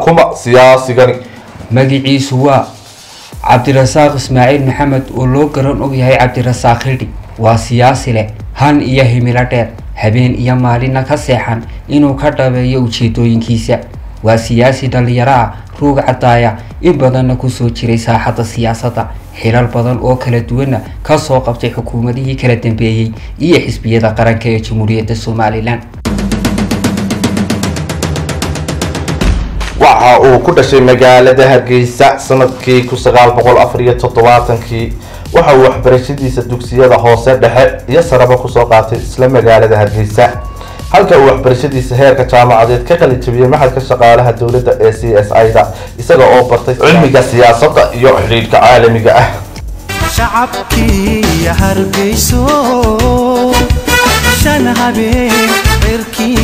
كما سياسي magaciisu waa Cabdirasaaq Ismaaciil Maxamed oo loo garan og yahay Cabdirasaaq Khildhi waa siyaasi leh han iyo himilo dheer habeen iyo maalin ka seexan inuu ka dhabeeyo ujeedooyinkiisa waa siyaasi dhalinyaro ah ruug cadaaya in badan ku soo jiray saaxadda siyaasadda xilal badan oo kala duwan ka soo qabtay xukuumadihii kala dambeeyay iyo xisbiyada qaranka ee Jamhuuriyadda Soomaaliland waxa uu ku dhashay magaalada Hargeysa sanadkii 1974 waxa uu waxbarashadiisa dugsiyada hoose dhexe iyo saraba ku soo qaatay isla magaalada Hargeysa halka uu waxbarashadiisa heerka jaamacadeed ka qalin jabiyay maxalka shaqaalaha dawladda ee CSI-da isaga oo bartay cilmiga siyaasadda iyo xiriirka caalamiga ah shacabkii Hargeyso shan habeen cirkii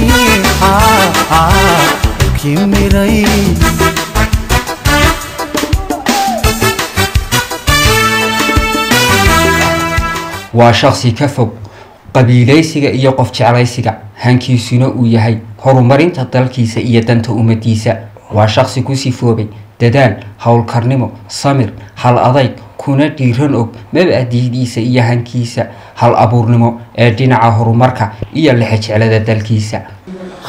كمري waa shakhsi ka fog qabiilaysiga iyo qof jeclaysiga hankiisuna uu yahay horumarinta dalkiisa iyo danta ummadiisa waa shakhsi ku sifoobay dadaal hawlkarnimo samir hal adayg kuna dhiiran og mabadiidiisa iyo hankiisa hal abuurnimo ee dhinaca horumarka iyo la xajcelada dalkiisa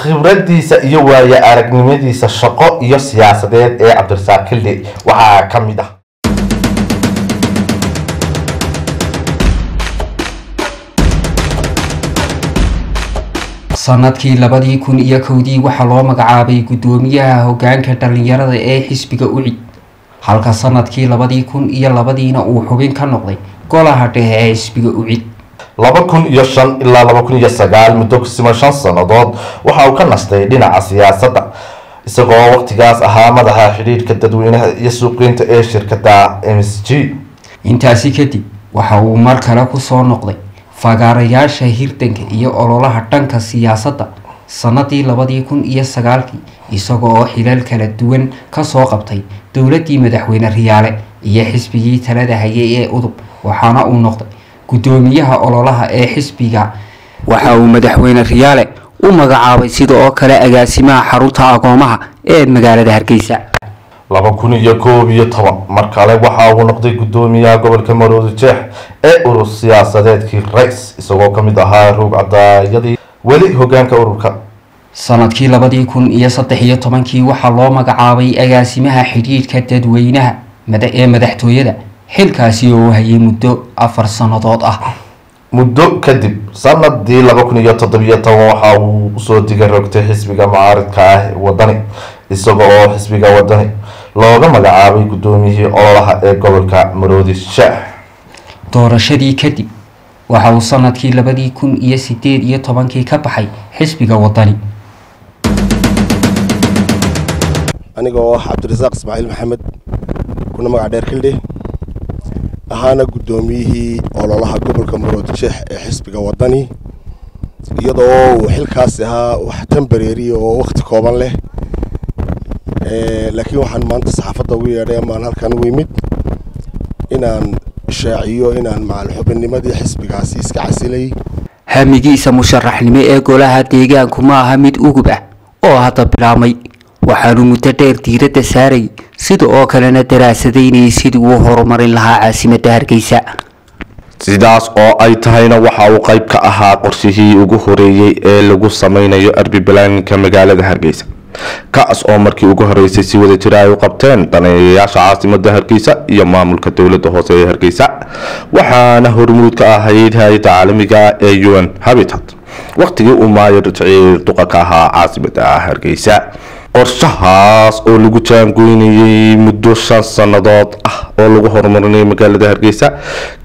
khibradiisa iyo waaya aragnimadiisa shaqo iyo siyaasadeed ee Cabdirasaaq Khildhi waxa kamid ah sanadkii 2001 waxa loo magacaabay gudoomiyaha hoggaanka dhalinyarada ee xisbiga UCID halka sanadkii 2002 uu xubin ka noqday golaha dhexe ee xisbiga UCID 2005 ilaa 2009 muddo ku siman 5 sanadood waxa uu ka nastay dhinaca siyaasadda isagoo waqtigaas ahaa madaxa xiriirka dadweynaha iyo suuqgeynta ee shirkadda MSG intaasi kadib waxa uu mar kale ku soo noqday fagaarayaasha hirdanka iyo ololaha dhanka siyaasadda sanadii 2009 isagoo xilal kala duwan ka soo qabtay dawladdii madaxweyne Riyaale iyo xisbigii talada hayay ee udub waxaana uu noqday gudoomiyaha ololaha ee xisbiga waxa uu madaxweyne Riyaale u magacaabay sidoo kale agaasimaha xarunta aqoomaha ee magaalada Hargeysa 2011 markale waxa uu noqday gudoomiyaha gobolka Maroodijeex ee urur siyaasadeedkii Rays isagoo kamid ahaa ruug cadaayadii wali hoggaanka ururka sanadkii 2013 waxa loo magacaabay agaasimaha xiriirka dadweynaha ee madaxtooyada xilkaasi oo hayay muddo 4 sanadood ah muddo kadib sanadii 2017 waxa uu soo digay rogtay xisbiga mucaaradka ah wadani isagoo xisbiga wadani looga magacaabay gudoomiyihii ololaha ee gobolka Maroodijeex doorashadii kadib waxa uu sanadkii 2018 ka baxay xisbiga wadani anigoo Cabdirasaaq Ismaaciil Maxamed kuna magac dheer Khildhi ahaana gudoomiyihii ololaha gobolka Maroodijeex ee xisbiga wadani iyadoo xilkaas ahaa wax temporary oo waqti kooban leh laakiin waxaan maanta saxaafadda ugu yeedhay ama halkan u yimid inaan shaaciyo inaan macal xubinnimadii xisbigaasi iska casilay hamigiisa musharaxnimo ee golaha deegaanku ma aha mid ugub ah oo hadda bilaabmay waxaanu muddo dheer diiradda saaray sida oo kalena daraasadeynayay sidii uu horumarin lahaa caasimadda Hargeysa sidaas oo ay tahayna waxa uu qayb ka ahaa qorshihii ugu horeeyay ee lagu sameynayo arbibalaanka magaalada Hargeysa kaas oo markii ugu horeysay si wada jir ay u qabteen daneeyayaasha caasimadda Hargeysa iyo maamulka dawladda hoose ee Hargeysa waxaana hormuud ka ahayd hay'adda caalamiga ee UN Habitat waqtigii uu maayir duqa ka ahaa caasimadda Hargeysa qorshahaas oo lagu jaangoynayay muddo 5 sanadood ah oo lagu horumarinay magaalada Hargeysa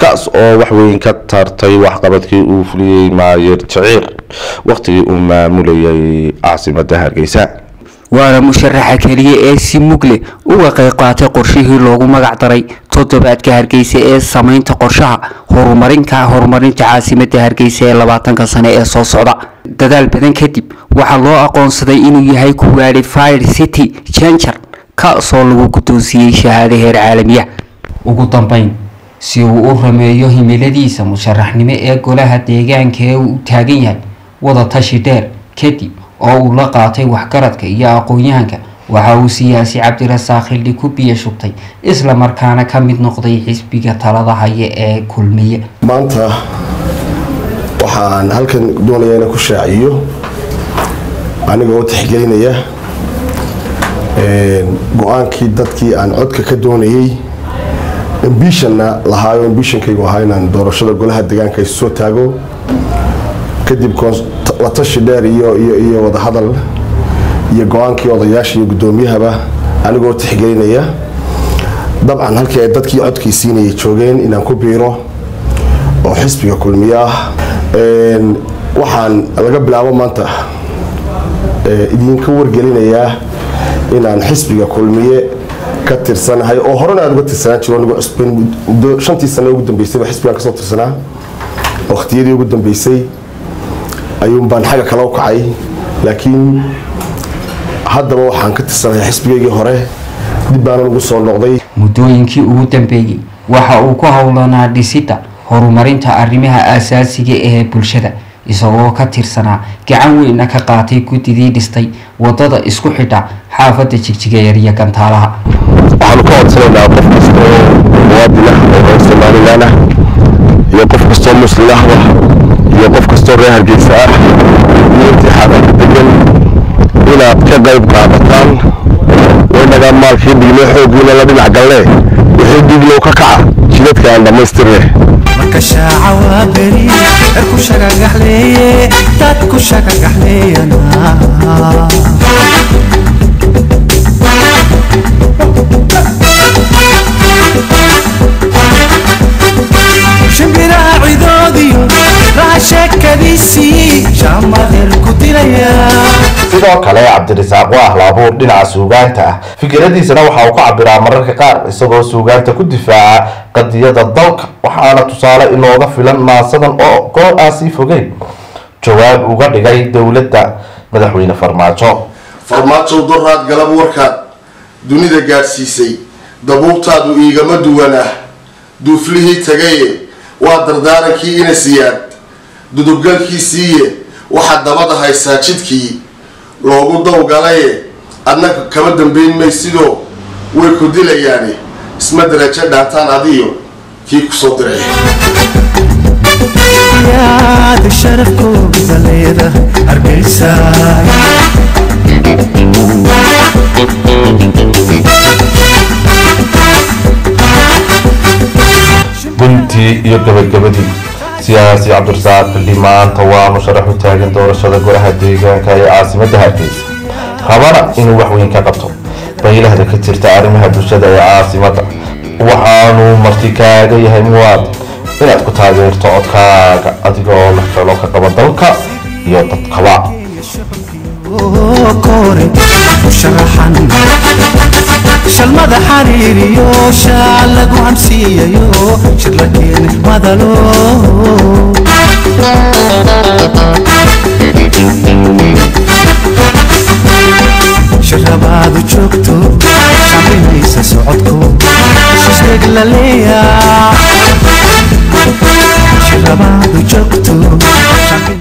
kaas oo wax weyn ka tartay waxqabadkii uu fuliyay maayir Jiciir waqtigii uu maamulayay caasimadda Hargeysa waana musharaxa kaliya ee si mugle uga qayb qaatay qorshihii loogu magac daray toddobaadka Hargeysa ee sameynta qorshaha horumarinta caasimadda Hargeysa ee 20 sano ee soo socda dadaal badan kadib waxa loo aqoonsaday inuu yahay qualified city changer kaasoo lagu guddoonsiiyay shahaado heer caalami ah ugu dambeyn si uu u rameeyo himiladiisa musharaxnimo ee golaha deegaanka ee uu taagan yahay wada tashi dheer kadib oo uu la qaatay waxgaradka iyo aqoonyahanka waxa uu siyaasi cabdirasaaq xildhi ku biyo shubtay isla markaana ka mid noqday xisbiga talada haya ee kulmiye. maanta waxaan halkan doonayaa inaan ku shaaciyo anigoo tixgelinaya go-aankii dadkii aan codka ka doonayay ambitionna lahaayo ambitionkaygu ahaa inaan doorashada golaha deegaanka isu soo taago kadib la tashi dheer iyo wadahadal iyo go-aankii odayaasha iyo guddoomiyahaba anigoo tixgelinaya dabcan halkii ay dadkii codkii siinayay joogeen inaan ku biiro oo xisbiga kulmiye ah waxaan laga bilaabo maanta idinka wargelinayaa inaan xisbiga kulmiye ka tirsanahay oo horena aad uga tirsanaan jiro anigu cusbeen 5 sano ugu dambeysay xisbigan ka soo tirsanaa waqtiyadii ugu dambeysay ayuun baan xaga kala u kacay laakiin haddaba waxaan ka tirsanahay xisbigaygii hore dib baan ugu soo noqday. muddooyinkii ugu dambeeyay waxa uu ku howlanaa dhisida horumarinta arrimaha aasaasiga ee bulshada isagoo ka tirsanaa gacan weyn ka qaatay guddidii dhistay wadada isku xidha xaafadda Jigjiga iyo Gantaalaha. waxaan ku codsanaynaa qof kasta oo muwaadin ah oo Soomaaliland ah iyo qof kasta oo muslim ah iyo qof kasta oo reer Hargeysa ah iyo intii xaafadda degan inaad ka qayb qaadataan waynaga maalkii dhigno xooggiina la dhinac galle wixii dhigno ka kaca jidadka aan dhamaystirnay marka shaaca waa beri ku shaqagaxleeye dad ku shaqagaxleeyana shimbiraha cidoodiyo raashakadiisii shaamadeer ku dilaya. sidoo kale cabdirasaaq waa ahlaabuur dhinaca suugaanta ah fikradiisana waxa uu ku cabiraa mararka qaar isagoo suugaanta ku difaaca qadiyada dalka waxaana tusaale inooga filan maasadan oo goor aan sii fogeyn jawaab uga dhigay dowladda madaxweyne farmaajo doraad galab warkaad dunida gaadhsiisay dabuubtaadu iigama duwana duuflihii tagaye waa dardaarankii ina siyaad dudubgalkiisiiye waxaad dabada haysaa jidkii loogu dawgalaye adna kama dambayn maysidoo way ku dilayaane isma darajo dhaataan adiyo kii ku soo diray. yaad sharafkooda leedahay Hargeysa guntii iyo gabagabadii siyaasi cabdirasaaq xildhi maanta waa musharax u taagan doorashada golaha deegaanka ee caasimadda Hargeysa rabana inuu wax weyn ka qabto baylahda ka jirta arrimaha bulshada ee caasimadda waxaanu marti kaaga yahay muwaadin inaad ku taageerto codkaaga adigoo la jeclo ka qaba dalka iyo dadkaba. musharaxan shalmada xariiriyo shaal lagu hamsiiyayo shirlakeen madalo shirabaadu joogto shaqinaysa socodku shisheeg la leeyaa